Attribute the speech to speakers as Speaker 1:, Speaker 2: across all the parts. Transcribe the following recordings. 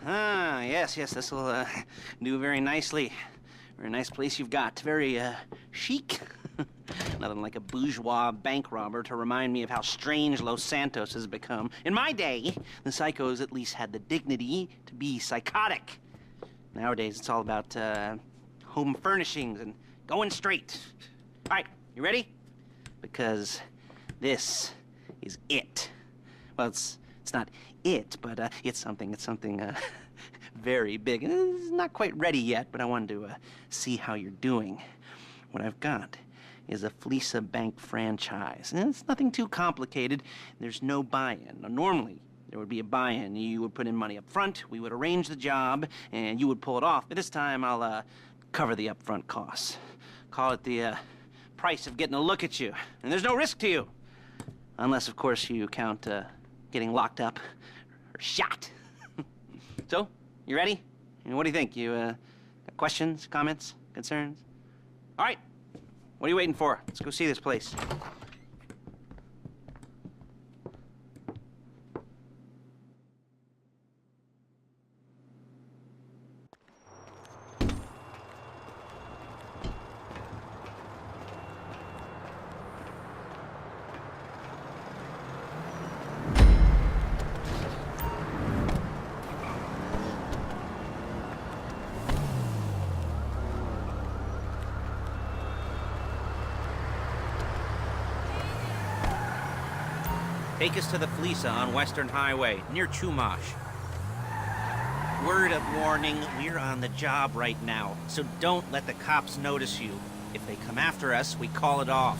Speaker 1: Ah, yes, this will do very nicely. Very nice place you've got. Very chic. Nothing like a bourgeois bank robber to remind me of how strange Los Santos has become. In my day, the psychos at least had the dignity to be psychotic. Nowadays, it's all about home furnishings and going straight. All right, you ready? Because this is it. Well, it's not it, but it's something very big. It's not quite ready yet, but I wanted to see how you're doing. What I've got is a Fleeca Bank franchise. And it's nothing too complicated. There's no buy-in. Now, normally, there would be a buy-in. You would put in money up front, we would arrange the job, and you would pull it off. But this time, I'll cover the upfront costs. Call it the price of getting a look at you. And there's no risk to you. Unless, of course, you count getting locked up or shot. So, you ready? What do you think? You got questions, comments, concerns? All right. What are you waiting for? Let's go see this place. Take us to the Fleeca on Western Highway, near Chumash. Word of warning, we're on the job right now, so don't let the cops notice you. If they come after us, we call it off.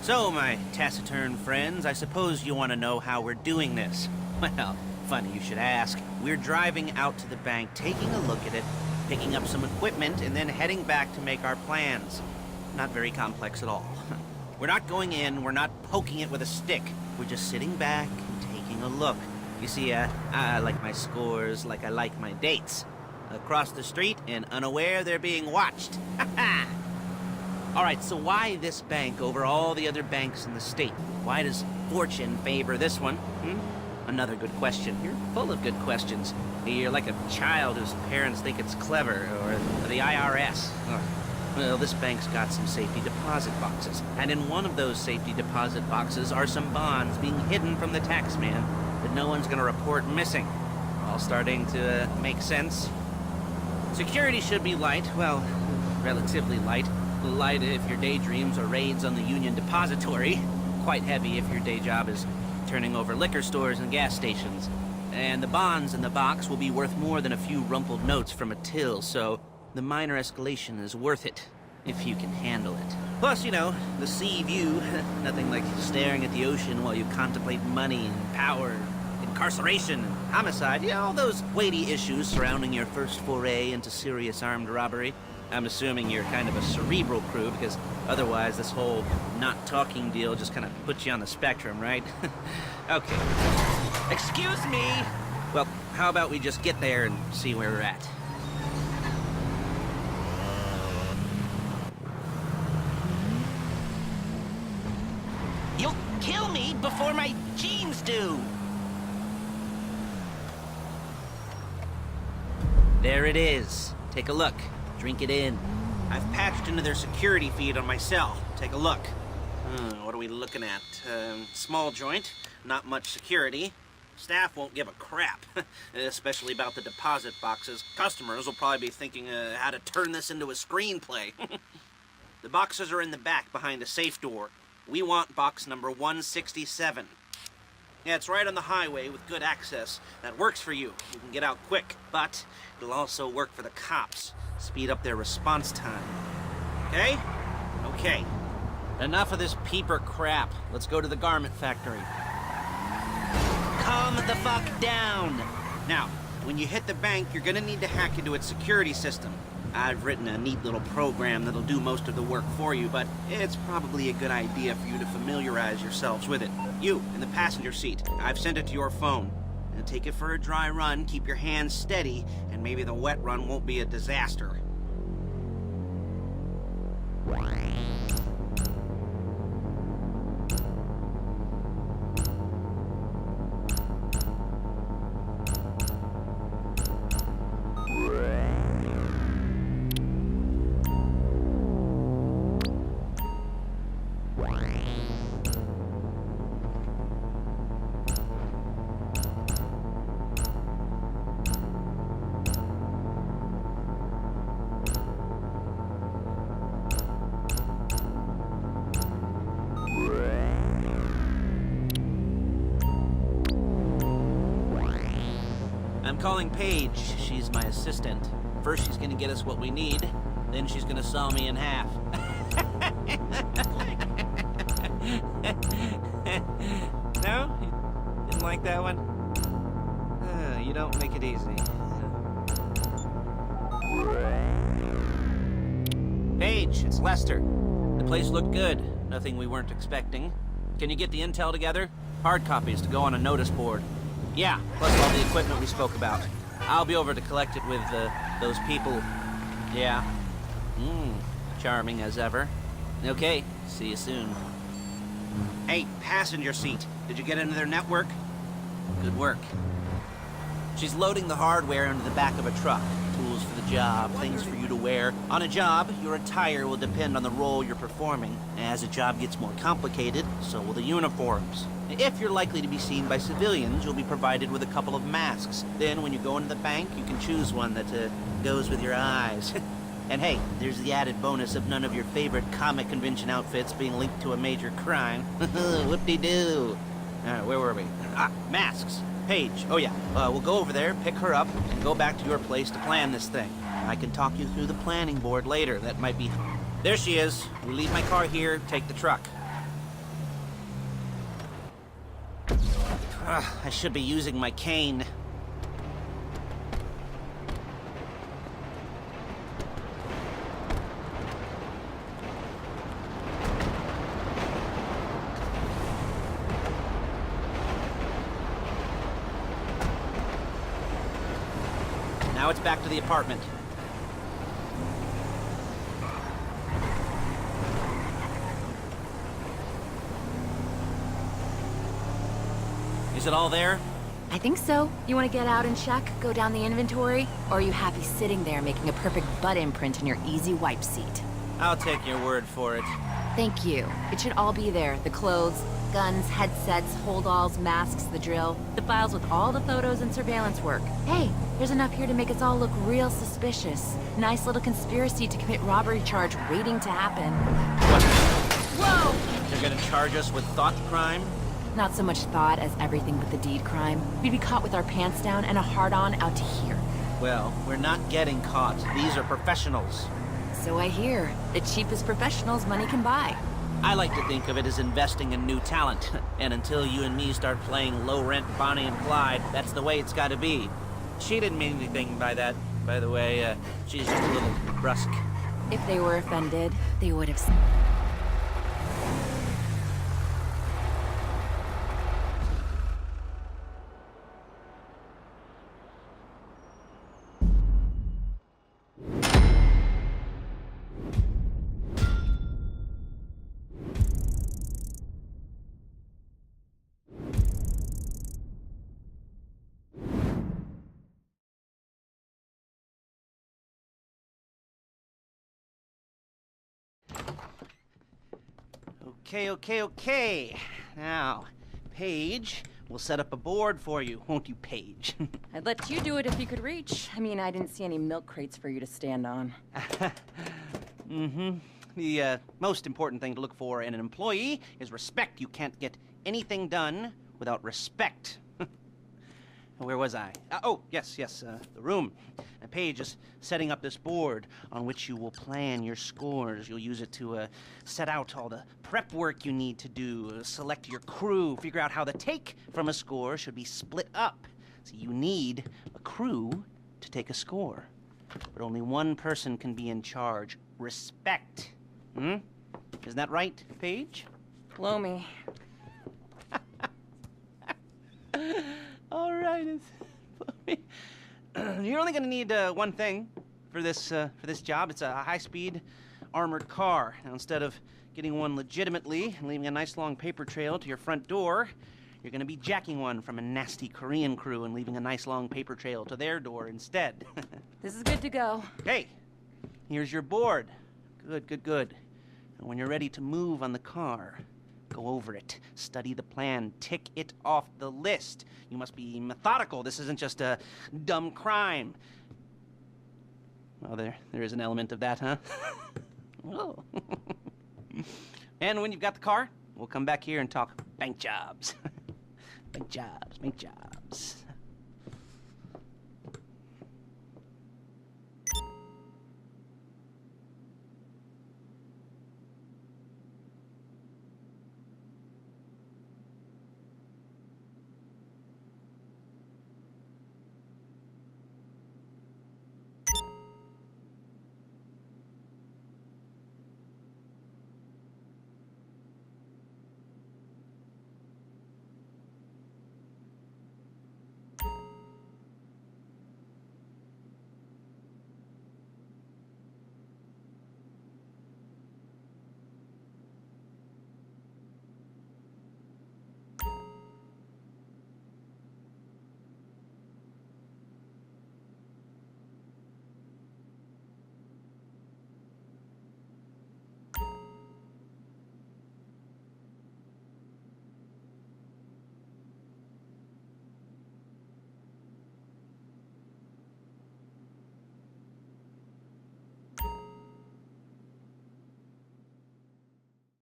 Speaker 1: So, my taciturn friends, I suppose you want to know how we're doing this. Well, funny you should ask. We're driving out to the bank, taking a look at it, picking up some equipment, and then heading back to make our plans. Not very complex at all. We're not going in, we're not poking it with a stick. We're just sitting back and taking a look. You see, I like my scores like I like my dates. Across the street and unaware they're being watched. Alright, so why this bank over all the other banks in the state? Why does fortune favor this one? Another good question. You're full of good questions. You're like a child whose parents think it's clever, or the IRS. Well, this bank's got some safety deposit boxes, and in one of those safety deposit boxes are some bonds being hidden from the tax man that no one's gonna report missing. All starting to make sense. Security should be light, well, relatively light. Light if your daydreams are raids on the Union Depository. Quite heavy if your day job is turning over liquor stores and gas stations. And the bonds in the box will be worth more than a few rumpled notes from a till, so the minor escalation is worth it, if you can handle it. Plus, you know, the sea view, nothing like staring at the ocean while you contemplate money and power, incarceration and homicide, you know, all those weighty issues surrounding your first foray into serious armed robbery. I'm assuming you're kind of a cerebral crew, because otherwise this whole not talking deal just kind of puts you on the spectrum, right? Okay. Excuse me! Well, how about we just get there and see where we're at? You'll kill me before my genes do! There it is. Take a look. Drink it in. I've patched into their security feed on my cell. Take a look. What are we looking at? Small joint, not much security. Staff won't give a crap, especially about the deposit boxes. Customers will probably be thinking how to turn this into a screenplay. The boxes are in the back behind a safe door. We want box number 167. Yeah, it's right on the highway with good access. That works for you. You can get out quick, but it'll also work for the cops. Speed up their response time. Okay? Okay. Enough of this peeper crap. Let's go to the garment factory. Calm the fuck down! Now, when you hit the bank, you're gonna need to hack into its security system. I've written a neat little program that'll do most of the work for you, but it's probably a good idea for you to familiarize yourselves with it. You, in the passenger seat, I've sent it to your phone. Now take it for a dry run, keep your hands steady, and maybe the wet run won't be a disaster. I'm calling Paige. She's my assistant. First she's gonna get us what we need, then she's gonna saw me in half. No? You didn't like that one? You don't make it easy. Paige, it's Lester. The place looked good. Nothing we weren't expecting. Can you get the intel together? Hard copies to go on a notice board. Yeah, plus all the equipment we spoke about. I'll be over to collect it with, those people. Yeah. Charming as ever. Okay, see you soon. Hey, passenger seat. Did you get into their network? Good work. She's loading the hardware into the back of a truck. Tools for the job, things for you to wear. On a job, your attire will depend on the role you're performing. As the job gets more complicated, so will the uniforms. If you're likely to be seen by civilians, you'll be provided with a couple of masks. Then when you go into the bank, you can choose one that goes with your eyes. And hey, there's the added bonus of none of your favorite comic convention outfits being linked to a major crime. Whoop-de-doo. Where were we? Masks. Paige. Oh yeah, we'll go over there, pick her up, and go back to your place to plan this thing. I can talk you through the planning board later. That might be... There she is. We leave my car here, take the truck. I should be using my cane. Now it's back to the apartment. Is it all there?
Speaker 2: I think so. You want to get out and check, go down the inventory? Or are you happy sitting there making a perfect butt imprint in your easy wipe seat?
Speaker 1: I'll take your word for it.
Speaker 2: Thank you. It should all be there. The clothes, guns, headsets, holdalls, masks, the drill. The files with all the photos and surveillance work. Hey, there's enough here to make us all look real suspicious. Nice little conspiracy to commit robbery charge waiting to happen.
Speaker 1: What?
Speaker 2: Whoa!
Speaker 1: They're gonna charge us with thought crime?
Speaker 2: Not so much thought as everything but the deed crime. We'd be caught with our pants down and a hard-on out to here.
Speaker 1: Well, we're not getting caught. These are professionals.
Speaker 2: So I hear. The cheapest professionals money can buy.
Speaker 1: I like to think of it as investing in new talent. And until you and me start playing low-rent Bonnie and Clyde, that's the way it's gotta be. She didn't mean anything by that, by the way. She's just a little brusque.
Speaker 2: If they were offended, they would have...
Speaker 1: Okay. Now, Paige, we'll set up a board for you, won't you, Paige?
Speaker 2: I'd let you do it if you could reach. I mean, I didn't see any milk crates for you to stand on.
Speaker 1: The most important thing to look for in an employee is respect. You can't get anything done without respect. Where was I? Yes, the room. Paige is setting up this board on which you will plan your scores. You'll use it to set out all the prep work you need to do, select your crew, figure out how the take from a score should be split up. So you need a crew to take a score. But only one person can be in charge. Respect. Isn't that right, Paige?
Speaker 2: Blow me.
Speaker 1: All right, you're only gonna need one thing for this job. It's a high-speed armored car. Now, instead of getting one legitimately and leaving a nice long paper trail to your front door, you're gonna be jacking one from a nasty Korean crew and leaving a nice long paper trail to their door instead.
Speaker 2: This is good to go.
Speaker 1: Hey, here's your board. Good. And when you're ready to move on the car, go over it, study the plan, tick it off the list. You must be methodical. This isn't just a dumb crime. Well, there is an element of that, huh? Oh. And when you've got the car, we'll come back here and talk bank jobs. Bank jobs.